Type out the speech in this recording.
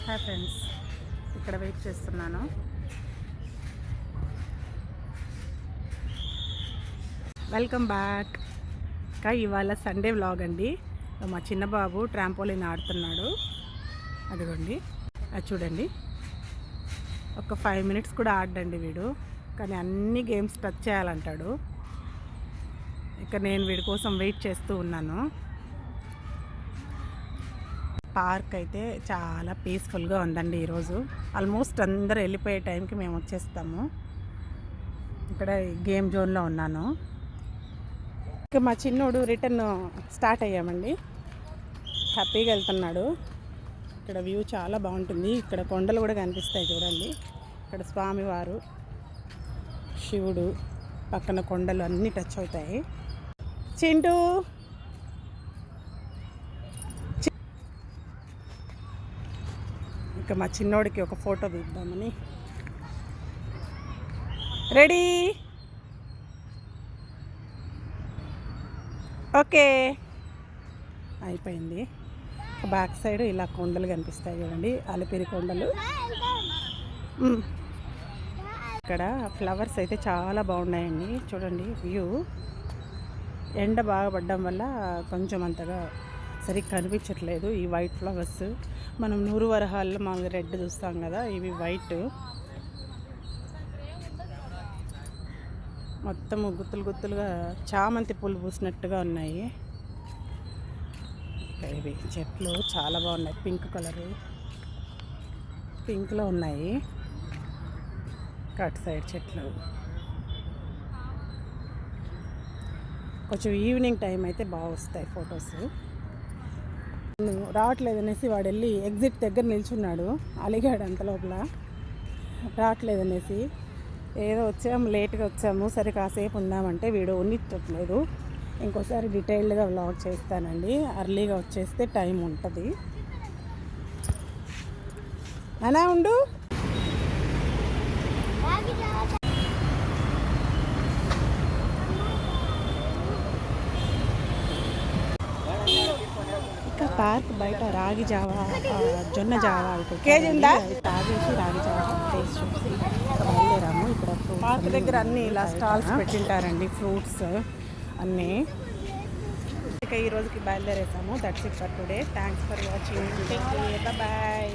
Hi friends, ఇక్కడ wait చేస్తున్నాను. Welcome back. ఇవాళ సండే వ్లాగ్ అండి. మా చిన్న బాబు ట్రాంపోలిన్ ఆడుతున్నాడు. అదిగోండి, అది చూడండి. ఒక 5 minutes కూడా ఆడండి వీడు, కానీ అన్ని గేమ్స్ టచ్ చేయాలంటాడు. ఇక నేను వీడి కోసం వెయిట్ చేస్తూ ఉన్నాను. పార్క్ అయితే చాలా పీస్ఫుల్గా ఉందండి. ఈరోజు ఆల్మోస్ట్ అందరూ వెళ్ళిపోయే టైంకి మేము వచ్చేస్తాము. ఇక్కడ గేమ్ జోన్లో ఉన్నాను. ఇక మా చిన్నోడు రిటర్న్ స్టార్ట్ అయ్యామండి. హ్యాపీగా వెళ్తున్నాడు. ఇక్కడ వ్యూ చాలా బాగుంటుంది. ఇక్కడ కొండలు కూడా కనిపిస్తాయి చూడండి. ఇక్కడ స్వామివారు, శివుడు, పక్కన కొండలు అన్నీ టచ్ అవుతాయి. చింటూ, ఇక మా చిన్నోడికి ఒక ఫోటో తీద్దామని. రెడీ, ఓకే, అయిపోయింది. బ్యాక్ సైడ్ ఇలా కొండలు కనిపిస్తాయి చూడండి, అలిపిరి కొండలు. ఇక్కడ ఫ్లవర్స్ అయితే చాలా బాగున్నాయండి. చూడండి వ్యూ. ఎండ బాగా పడడం వల్ల కొంచెం అంతగా సరిగ్గా కనిపించట్లేదు ఈ వైట్ ఫ్లవర్స్. మనం నూరు వరహాల్లో మామూలుగా రెడ్ చూస్తాం కదా, ఇవి వైట్. మొత్తం గుత్తులు గుత్తులుగా చామంతి పూలు పూసినట్టుగా ఉన్నాయి. ఇవి చెట్లు చాలా బాగున్నాయి. పింక్ కలరు, పింక్లో ఉన్నాయి. కట్ సైడ్ చెట్లు. కొంచెం ఈవినింగ్ టైం అయితే బాగా వస్తాయి ఫొటోస్. రావట్లేదు అనేసి వాడు వెళ్ళి ఎగ్జిట్ దగ్గర నిల్చున్నాడు. అలిగాడు అంత లోపల, రావట్లేదు అనేసి. ఏదో వచ్చాము, లేట్గా వచ్చాము, సరే కాసేపు ఉందామంటే వీడు ఉన్నిచ్చట్లేదు. ఇంకోసారి డీటెయిల్డ్గా వ్లాగ్ చేస్తానండి. అర్లీగా వచ్చేస్తే టైం ఉంటుంది. అలా ఉండు. పార్క్ బయట రాగి జావా, జొన్న జావా తాగేసి రాగి జావా టేస్ట్ చూసి బయలుదేరాము. ఇక్కడ పార్క్ దగ్గర అన్నీ ఇలా స్టాల్స్ పెట్టింటారండి, ఫ్రూట్స్ అన్నీ. ఇక ఈ రోజుకి బయలుదేరేసాము. That's it for today. Thanks for watching. Bye.